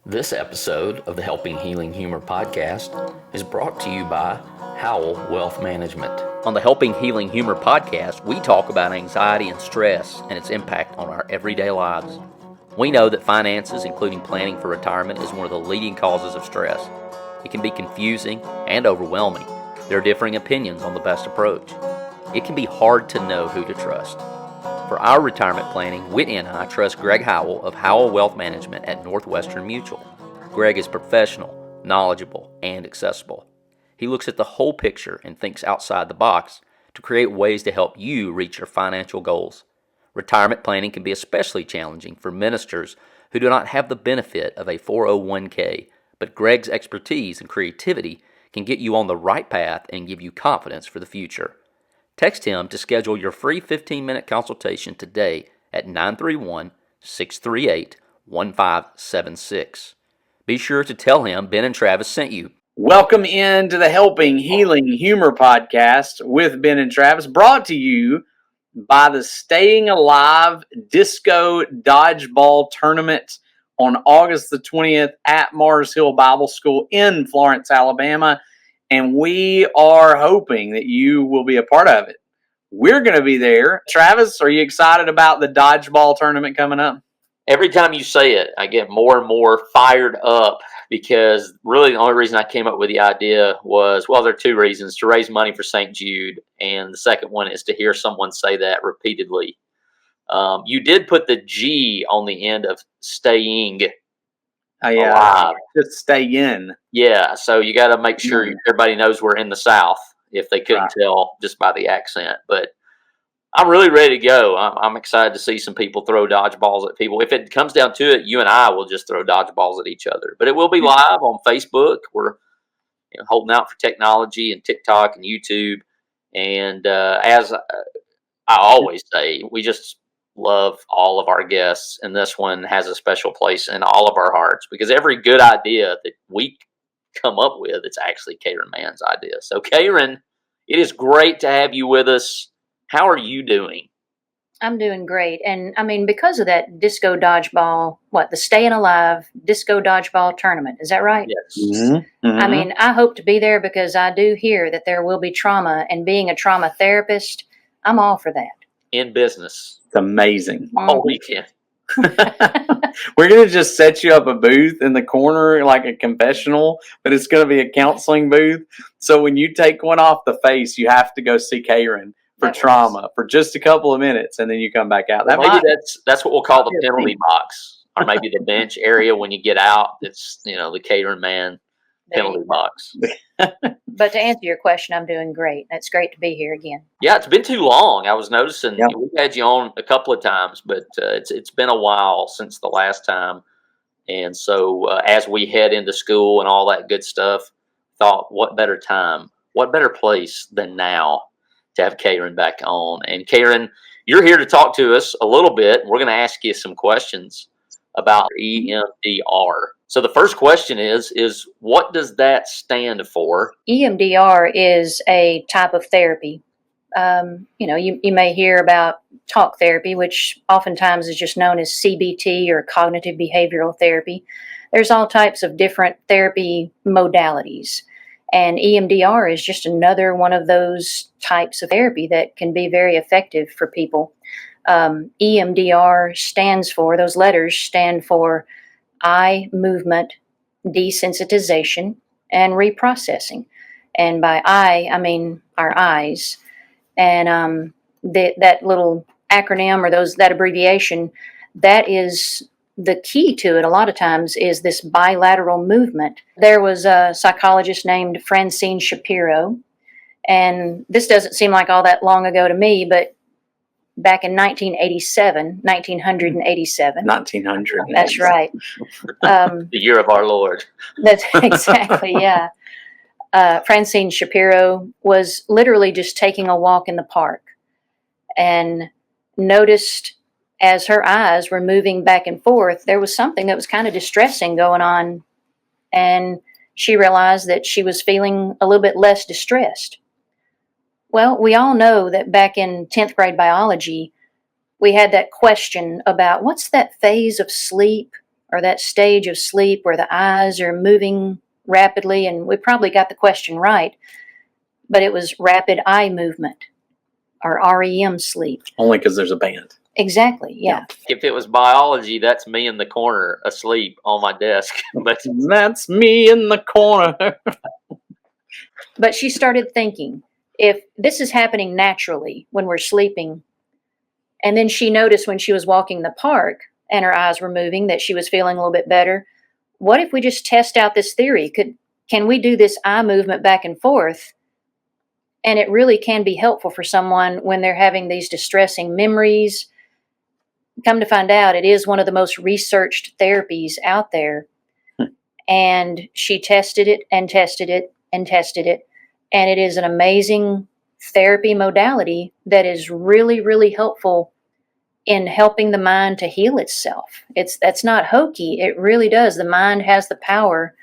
This episode of the Helping Healing Humor podcast is brought to you by Howell Wealth Management. On the Helping Healing Humor podcast, we talk about anxiety and stress and its impact on our everyday lives. We know that finances, including planning for retirement, is one of the leading causes of stress. It can be confusing and overwhelming. There are differing opinions on the best approach. It can be hard to know who to trust. For our retirement planning, Whitney and I trust Greg Howell of Howell Wealth Management at Northwestern Mutual. Greg is professional, knowledgeable, and accessible. He looks at the whole picture and thinks outside the box to create ways to help you reach your financial goals. Retirement planning can be especially challenging for ministers who do not have the benefit of a 401k, but Greg's expertise and creativity can get you on the right path and give you confidence for the future. Text him to schedule your free 15-minute consultation today at 931-638-1576. Be sure to tell him Ben and Travis sent you. Welcome into the Helping Healing Humor podcast with Ben and Travis, brought to you by the Staying Alive Disco Dodgeball Tournament on August the 20th at Mars Hill Bible School in Florence, Alabama. And we are hoping that you will be a part of it. We're going to be there. Travis, are you excited about the dodgeball tournament coming up? Every time you say it, I get more and more fired up because really the only reason I came up with the idea was, well, there are two reasons: to raise money for St. Jude, and the second one is to hear someone say that repeatedly. You did put the G on the end of staying alive. Just stay in. Yeah, so you got to make sure everybody knows we're in the South if they couldn't tell just by the accent. But I'm really ready to go. I'm excited to see some people throw dodgeballs at people. If it comes down to it, you and I will just throw dodgeballs at each other. But it will be live on Facebook. We're holding out for technology and TikTok and YouTube. And as I always say, we just love all of our guests, and this one has a special place in all of our hearts because every good idea that we come up with, it's actually Cayron Mann's idea. So Cayron, it is great to have you with us. How are you doing? I'm doing great. And I mean, because of that disco dodgeball, the Staying Alive Disco Dodgeball Tournament, is that right? Yes. Mm-hmm. Mm-hmm. I mean, I hope to be there because I do hear that there will be trauma, and being a trauma therapist, I'm all for that. In business. It's amazing. All weekend. We're going to just set you up a booth in the corner like a confessional, but it's going to be a counseling booth. So when you take one off the face, you have to go see Cayron for trauma for just a couple of minutes, and then you come back out. That's what we'll call the penalty box, or maybe the bench area when you get out. It's the Cayron Mann penalty box. But to answer your question, I'm doing great. It's great to be here again. Yeah, it's been too long. I was noticing we've had you on a couple of times, but it's been a while since the last time. And so as we head into school and all that good stuff, thought what better time, what better place than now to have Cayron back on. And Cayron, you're here to talk to us a little bit. We're going to ask you some questions about E.M.D.R. So the first question is what does that stand for? EMDR is a type of therapy. You may hear about talk therapy, which oftentimes is just known as CBT or cognitive behavioral therapy. There's all types of different therapy modalities. And EMDR is just another one of those types of therapy that can be very effective for people. EMDR stands for, those letters stand for eye movement desensitization and reprocessing. And by eye, I mean our eyes. And that little acronym or that abbreviation, that is the key to it a lot of times is this bilateral movement. There was a psychologist named Francine Shapiro, and this doesn't seem like all that long ago to me, but back in 1987. 1900. That's right. The year of our Lord. That's exactly, yeah. Francine Shapiro was literally just taking a walk in the park and noticed as her eyes were moving back and forth, there was something that was kind of distressing going on. And she realized that she was feeling a little bit less distressed. Well, we all know that back in 10th grade biology, we had that question about what's that phase of sleep or that stage of sleep where the eyes are moving rapidly, and we probably got the question right, but it was rapid eye movement, or REM sleep. Only because there's a band. Exactly, yeah. If it was biology, that's me in the corner asleep on my desk. But That's me in the corner. But she started thinking, if this is happening naturally when we're sleeping, and then she noticed when she was walking the park and her eyes were moving that she was feeling a little bit better. What if we just test out this theory? Can we do this eye movement back and forth? And it really can be helpful for someone when they're having these distressing memories. Come to find out, it is one of the most researched therapies out there. And she tested it and tested it and tested it. And it is an amazing therapy modality that is really, really helpful in helping the mind to heal itself. That's not hokey. It really does. The mind has the power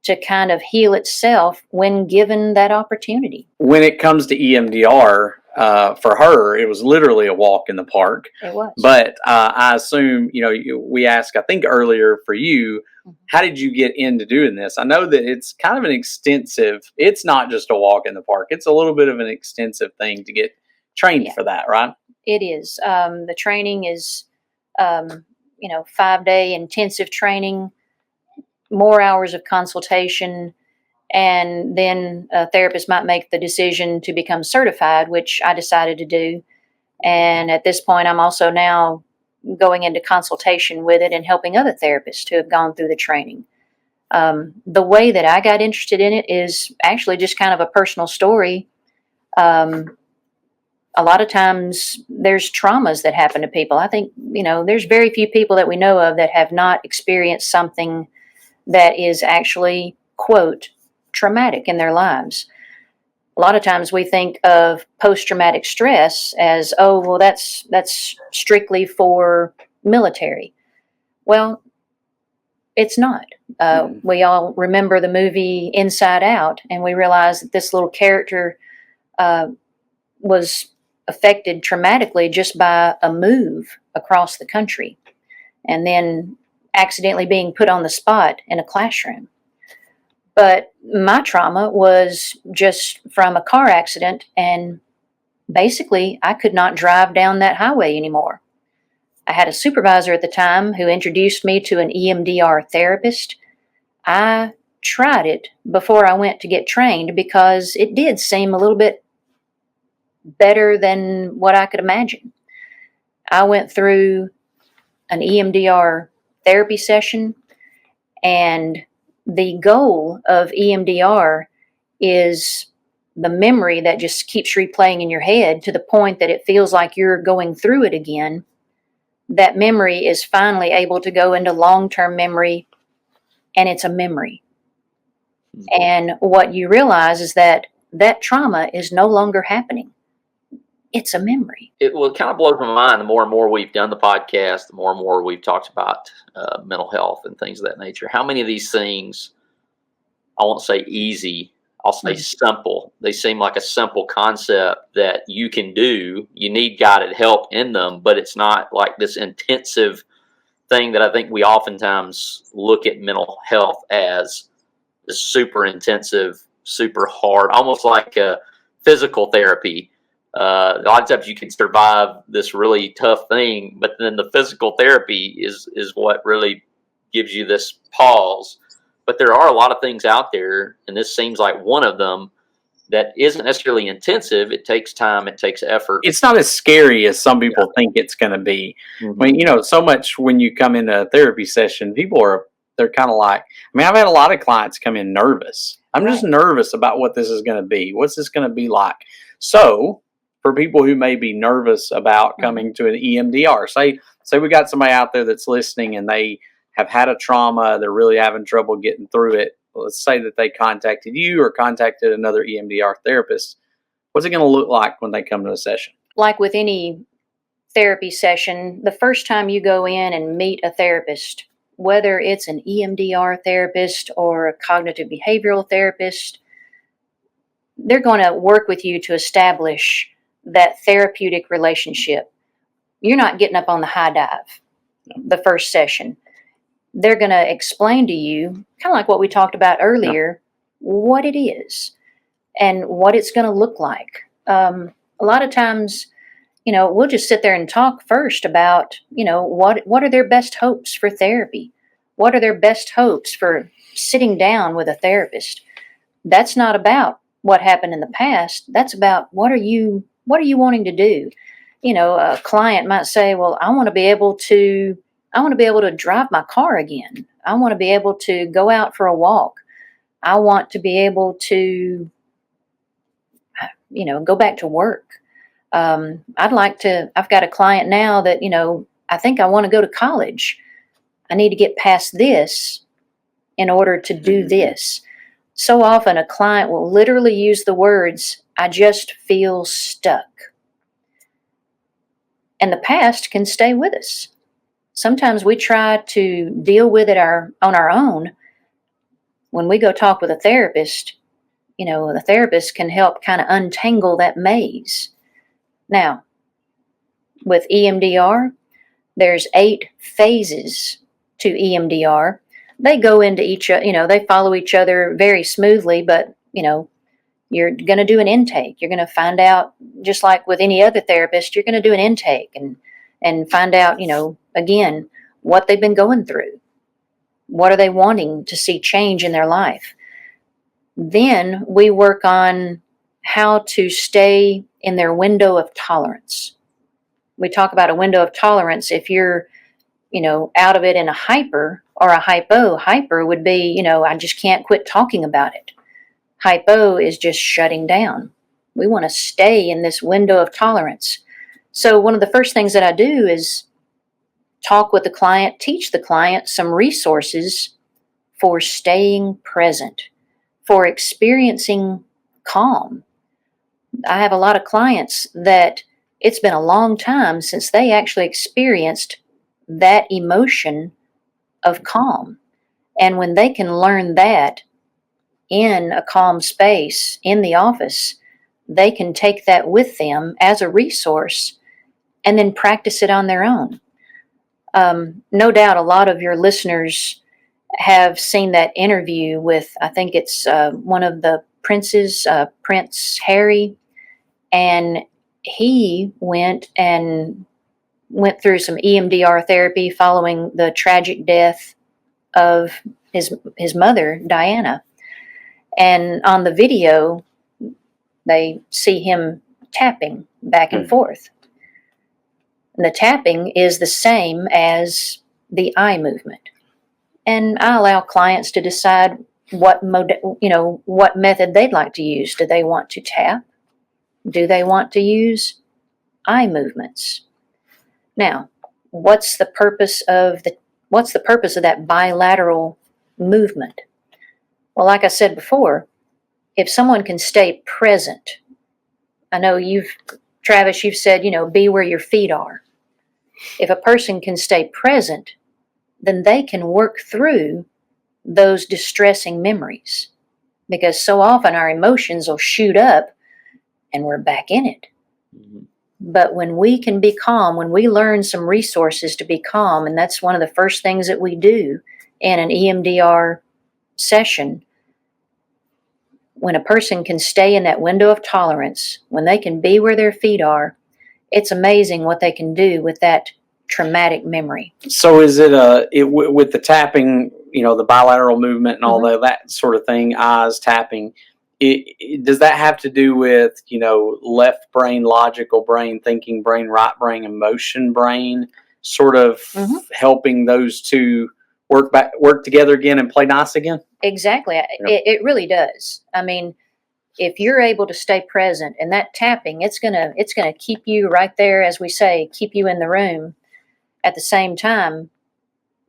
to kind of heal itself when given that opportunity. When it comes to EMDR, for her, it was literally a walk in the park. It was. But I assume, we asked, I think earlier for you, how did you get into doing this? I know that it's kind of an extensive, it's not just a walk in the park. It's a little bit of an extensive thing to get trained for that, right? It is. The training is, 5-day intensive training, more hours of consultation, and then a therapist might make the decision to become certified, which I decided to do. And at this point, I'm also now going into consultation with it and helping other therapists who have gone through the training. The way that I got interested in it is actually just kind of a personal story. A lot of times there's traumas that happen to people. I think, there's very few people that we know of that have not experienced something that is actually, quote, traumatic in their lives. A lot of times we think of post-traumatic stress as, oh, well, that's strictly for military. Well, it's not. We all remember the movie Inside Out, and we realize that this little character was affected traumatically just by a move across the country, and then accidentally being put on the spot in a classroom. But my trauma was just from a car accident, and basically I could not drive down that highway anymore. I had a supervisor at the time who introduced me to an EMDR therapist. I tried it before I went to get trained because it did seem a little bit better than what I could imagine. I went through an EMDR therapy session, and the goal of EMDR is the memory that just keeps replaying in your head to the point that it feels like you're going through it again. That memory is finally able to go into long-term memory, and it's a memory. And what you realize is that trauma is no longer happening. It's a memory. It kind of blows my mind. The more and more we've done the podcast, the more and more we've talked about mental health and things of that nature. How many of these things, I won't say easy, I'll say simple. They seem like a simple concept that you can do. You need guided help in them, but it's not like this intensive thing that I think we oftentimes look at mental health as super intensive, super hard, almost like physical therapy. A lot of times you can survive this really tough thing, but then the physical therapy is what really gives you this pause. But there are a lot of things out there, and this seems like one of them that isn't necessarily intensive. It takes time, it takes effort. It's not as scary as some people think it's going to be. Mm-hmm. I mean, so much when you come into a therapy session, they're kind of like, I've had a lot of clients come in nervous. I'm just nervous about what this is going to be. What's this going to be like? So for people who may be nervous about coming to an EMDR, say we got somebody out there that's listening and they have had a trauma, they're really having trouble getting through it. Let's say that they contacted you or contacted another EMDR therapist. What's it going to look like when they come to a session? Like with any therapy session, the first time you go in and meet a therapist, whether it's an EMDR therapist or a cognitive behavioral therapist, they're going to work with you to establish that therapeutic relationship. You're not getting up on the high dive the first session. they're going to explain to you, kind of like what we talked about earlier, what it is and what it's going to look like. A lot of times, we'll just sit there and talk first about, what are their best hopes for therapy? What are their best hopes for sitting down with a therapist? That's not about what happened in the past. That's about what are you wanting to do? A client might say, well, I want to be able to drive my car again. I want to be able to go out for a walk. I want to be able to, go back to work. I've got a client now that, I think I want to go to college. I need to get past this in order to do this. So often a client will literally use the words, I just feel stuck. And the past can stay with us. Sometimes we try to deal with it on our own. When we go talk with a therapist, the therapist can help kind of untangle that maze. Now, with EMDR, there's 8 phases to EMDR. They go into they follow each other very smoothly, but, you're going to do an intake. You're going to find out, just like with any other therapist, you're going to do an intake and find out, again, what they've been going through. What are they wanting to see change in their life? Then we work on how to stay in their window of tolerance. We talk about a window of tolerance. If you're, out of it in a hyper or a hypo, hyper would be, I just can't quit talking about it. Hypo is just shutting down. We want to stay in this window of tolerance. So one of the first things that I do is talk with the client, teach the client some resources for staying present, for experiencing calm. I have a lot of clients that it's been a long time since they actually experienced that emotion of calm. And when they can learn that in a calm space in the office, they can take that with them as a resource and then practice it on their own. No doubt a lot of your listeners have seen that interview with, I think it's one of the princes, Prince Harry, and he went through some EMDR therapy following the tragic death of his mother, Diana. And on the video, they see him tapping back and forth. And the tapping is the same as the eye movement. And I allow clients to decide what method they'd like to use. Do they want to tap? Do they want to use eye movements? Now, what's the purpose of that bilateral movement? Well, like I said before, if someone can stay present, I know Travis, you've said, be where your feet are. If a person can stay present, then they can work through those distressing memories. Because so often our emotions will shoot up and we're back in it. Mm-hmm. But when we can be calm, when we learn some resources to be calm, and that's one of the first things that we do in an EMDR session, when a person can stay in that window of tolerance, when they can be where their feet are, it's amazing what they can do with that traumatic memory. So is it with the tapping, the bilateral movement and all that sort of thing, eyes tapping, does that have to do with, left brain, logical brain, thinking brain, right brain, emotion brain, sort of helping those two work together again and play nice again? Exactly. It really does. I mean, if you're able to stay present, and that tapping, it's gonna keep you right there, as we say, keep you in the room. At the same time,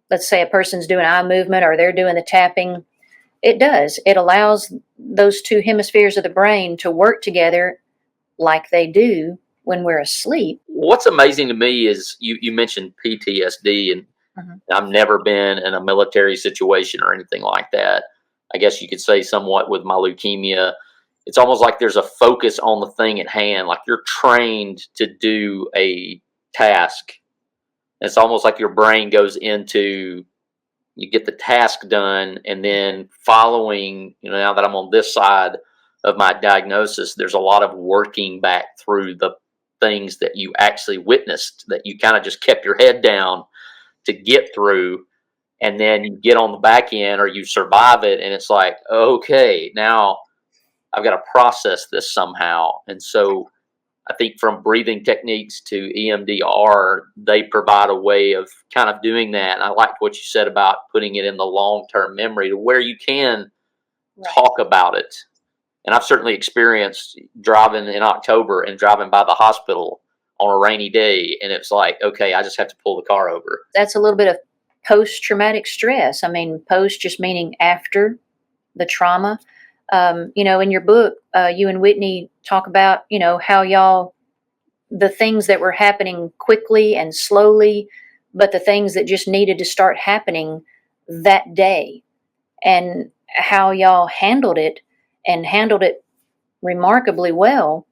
let's say a person's doing eye movement or they're doing the tapping, it does. It allows those two hemispheres of the brain to work together like they do when we're asleep. What's amazing to me is you mentioned PTSD, and I've never been in a military situation or anything like that. I guess you could say somewhat with my leukemia. It's almost like there's a focus on the thing at hand, like you're trained to do a task. It's almost like your brain goes into you get the task done, and then following, now that I'm on this side of my diagnosis, there's a lot of working back through the things that you actually witnessed, that you kind of just kept your head down to get through. And then you get on the back end, or you survive it, and it's like, okay, now I've got to process this somehow. And so I think from breathing techniques to EMDR, they provide a way of kind of doing that. And I liked what you said about putting it in the long-term memory to where you can talk about it. And I've certainly experienced driving in October and driving by the hospital on a rainy day, and it's like, okay, I just have to pull the car over. That's a little bit of post-traumatic stress. I mean, post just meaning after the trauma. In your book, you and Whitney talk about, how y'all, the things that were happening quickly and slowly, but the things that just needed to start happening that day, and how y'all handled it remarkably well.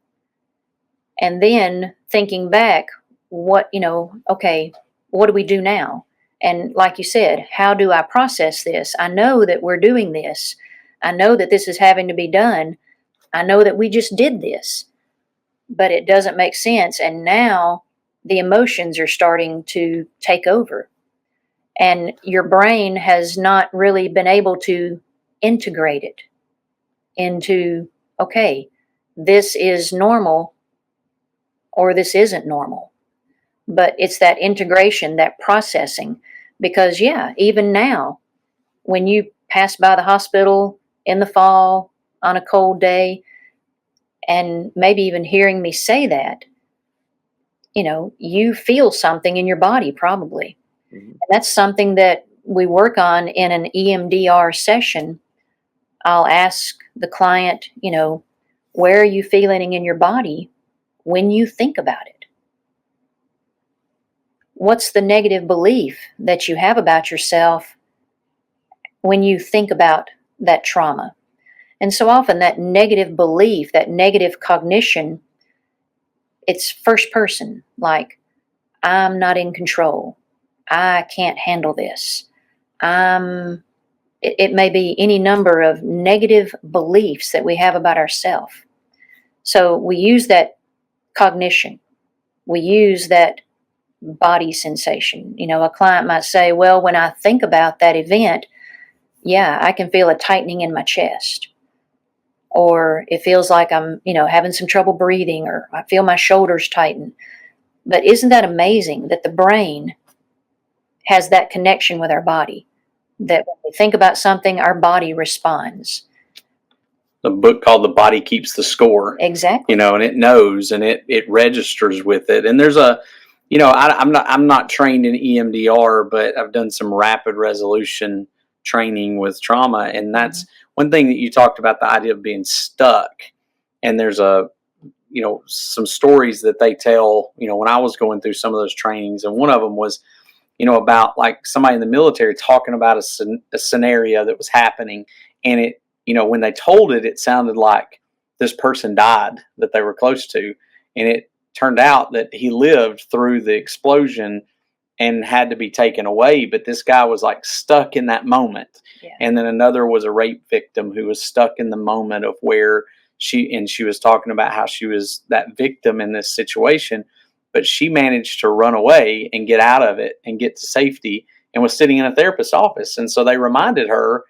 And then thinking back, okay, what do we do now? And like you said, how do I process this? I know that we're doing this. I know that this is having to be done. I know that we just did this, but it doesn't make sense. And now the emotions are starting to take over. And your brain has not really been able to integrate it into, okay, this is normal or this isn't normal. But it's that integration, that processing. Because, even now, when you pass by the hospital in the fall on a cold day, and maybe even hearing me say that, you feel something in your body probably. Mm-hmm. And that's something that we work on in an EMDR session. I'll ask the client, where are you feeling in your body when you think about it? What's the negative belief that you have about yourself when you think about that trauma? And so often that negative belief, that negative cognition, it's first person, like, I'm not in control. I can't handle this. It may be any number of negative beliefs that we have about ourselves. So we use that cognition. We use that body sensation. A client might say, well, when I think about that event, I can feel a tightening in my chest. Or it feels like I'm, having some trouble breathing, or I feel my shoulders tighten. But isn't that amazing that the brain has that connection with our body? That when we think about something, our body responds. The book called The Body Keeps the Score. Exactly. And it knows, and it registers with it. And there's I'm not trained in EMDR, but I've done some rapid resolution training with trauma. And that's one thing that you talked about, the idea of being stuck. And there's some stories that they tell, when I was going through some of those trainings. And one of them was, about like somebody in the military talking about a scenario that was happening. And it, when they told it, it sounded like this person died that they were close to. And it turned out that he lived through the explosion and had to be taken away. But this guy was like stuck in that moment. Yeah. And then another was a rape victim who was stuck in the moment of where she was talking about how she was that victim in this situation, but she managed to run away and get out of it and get to safety and was sitting in a therapist's office. And so they reminded her,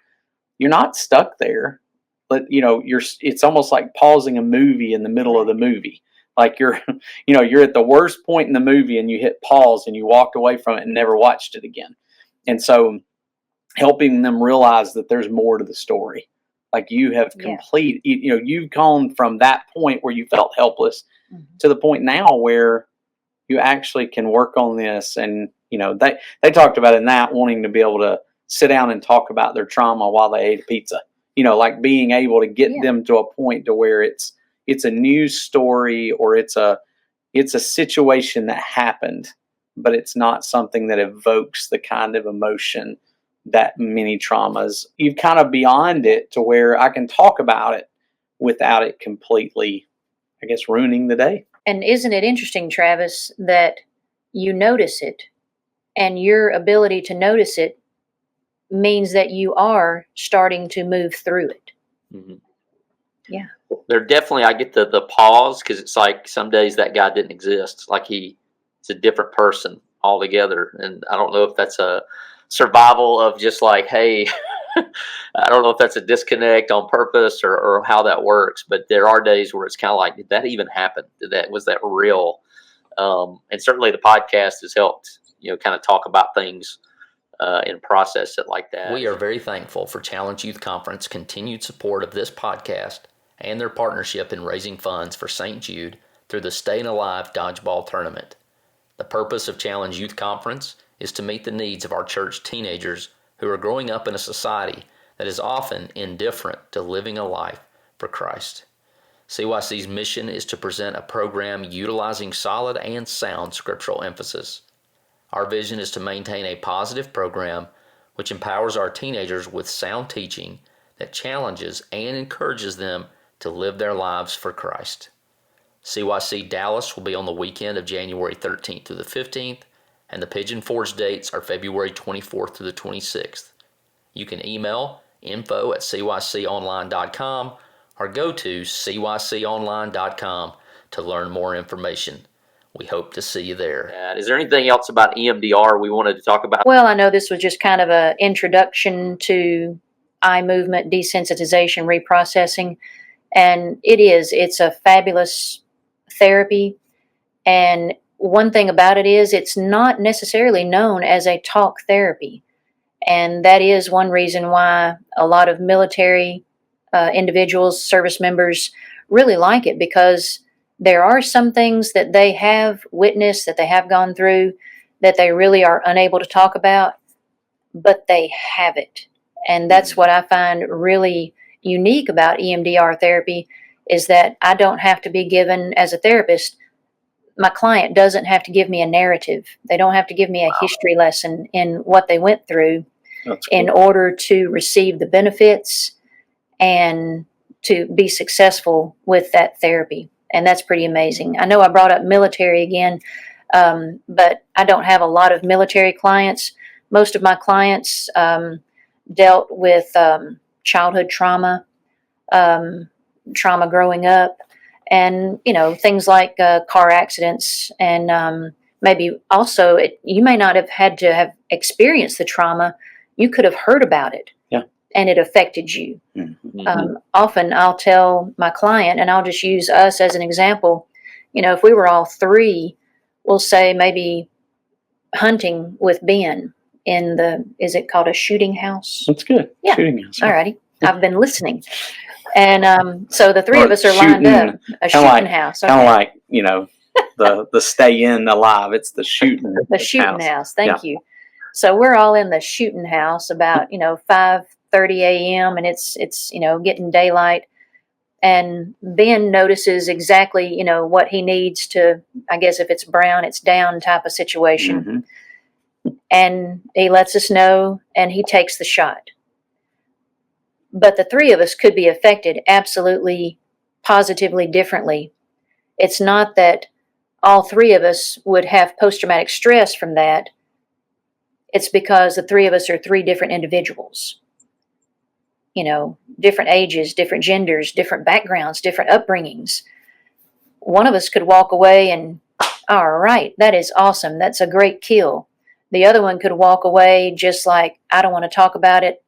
you're not stuck there, but it's almost like pausing a movie in the middle of the movie. Like you're at the worst point in the movie and you hit pause and you walked away from it and never watched it again. And so helping them realize that there's more to the story. Like you have you've gone from that point where you felt helpless to the point now where you actually can work on this. And, they talked about in that wanting to be able to sit down and talk about their trauma while they ate a pizza, like being able to get them to a point to where it's a news story or it's a situation that happened, but it's not something that evokes the kind of emotion that many traumas, you've kind of beyond it to where I can talk about it without it completely, I guess, ruining the day. And isn't it interesting, Travis, that you notice it and your ability to notice it means that you are starting to move through it. Mm-hmm. Yeah. They're definitely, I get the pause, because it's like some days that guy didn't exist. Like he's a different person altogether. And I don't know if that's a survival of just like, hey, I don't know if that's a disconnect on purpose or how that works, but there are days where it's kind of like, did that even happen? Was that real? And certainly the podcast has helped, kind of talk about things and process it like that. We are very thankful for Challenge Youth Conference continued support of this podcast and their partnership in raising funds for St. Jude through the Staying Alive Dodgeball Tournament. The purpose of Challenge Youth Conference is to meet the needs of our church teenagers who are growing up in a society that is often indifferent to living a life for Christ. CYC's mission is to present a program utilizing solid and sound scriptural emphasis. Our vision is to maintain a positive program which empowers our teenagers with sound teaching that challenges and encourages them to live their lives for Christ. CYC Dallas will be on the weekend of January 13th through the 15th, and the Pigeon Forge dates are February 24th through the 26th. You can email info@cyconline.com or go to cyconline.com to learn more information. We hope to see you there. Is there anything else about EMDR we wanted to talk about? Well, I know this was just kind of an introduction to eye movement desensitization reprocessing, and it's a fabulous therapy. And one thing about it is it's not necessarily known as a talk therapy, and that is one reason why a lot of military individuals, service members, really like it, because there are some things that they have witnessed, that they have gone through, that they really are unable to talk about, but they have it. And that's what I find really unique about EMDR therapy, is that I don't have to be given, as a therapist, my client doesn't have to give me a narrative. They don't have to give me a history lesson in what they went through in order to receive the benefits and to be successful with that therapy. And that's pretty amazing. I know I brought up military again, but I don't have a lot of military clients. Most of my clients dealt with childhood trauma growing up, and things like car accidents, and maybe also you may not have had to have experienced the trauma. You could have heard about it, and it affected you. Mm-hmm. Often I'll tell my client, and I'll just use us as an example, if we were all three, we'll say maybe hunting with Ben in is it called a shooting house? That's good. Yeah. Shooting house. All righty. I've been listening. And so the three of us are lined up. A shooting house. Okay. Kind of like, the stay in alive. It's the shooting The shooting house. Thank you. So we're all in the shooting house about, 5:30 a.m. and it's getting daylight. And Ben notices exactly, what he needs to, I guess if it's brown, it's down type of situation. Mm-hmm. And he lets us know, and he takes the shot. But the three of us could be affected absolutely, positively differently. It's not that all three of us would have post-traumatic stress from that. It's because the three of us are three different individuals. Different ages, different genders, different backgrounds, different upbringings. One of us could walk away and, all right, that is awesome. That's a great kill. The other one could walk away just like, I don't want to talk about it.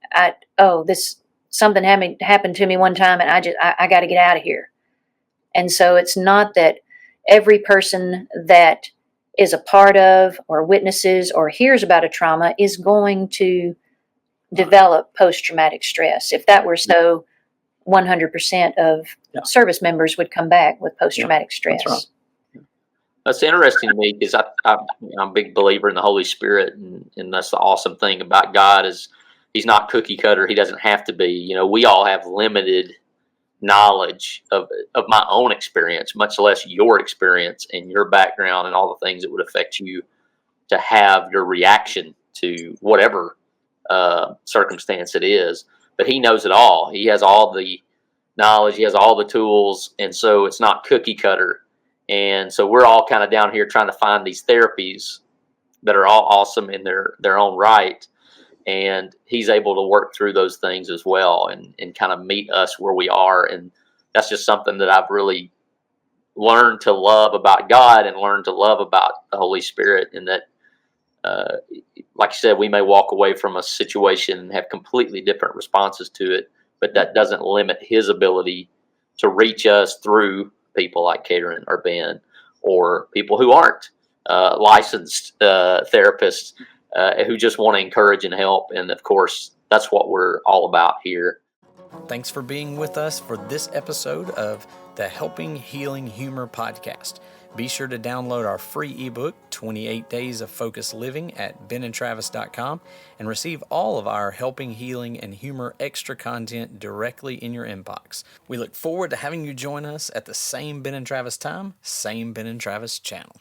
Something happened to me one time, and I got to get out of here. And so it's not that every person that is a part of or witnesses or hears about a trauma is going to develop post-traumatic stress. If that were so, 100% of service members would come back with post-traumatic stress. That's right. That's interesting to me, because I'm a big believer in the Holy Spirit, and that's the awesome thing about God is He's not cookie cutter. He doesn't have to be. We all have limited knowledge of my own experience, much less your experience and your background and all the things that would affect you to have your reaction to whatever circumstance it is. But He knows it all. He has all the knowledge. He has all the tools, and so it's not cookie cutter. And so we're all kind of down here trying to find these therapies that are all awesome in their own right. and he's able to work through those things as well, and kind of meet us where we are. And that's just something that I've really learned to love about God and learned to love about the Holy Spirit. And that, like I said, we may walk away from a situation and have completely different responses to it, but that doesn't limit his ability to reach us through people like Cayron or Ben, or people who aren't licensed therapists, who just want to encourage and help. And of course, that's what we're all about here. Thanks for being with us for this episode of the Helping Healing Humor podcast. Be sure to download our free ebook, 28 Days of Focused Living, at benandtravis.com, and receive all of our Helping Healing and Humor extra content directly in your inbox. We look forward to having you join us at the same Ben and Travis time, same Ben and Travis channel.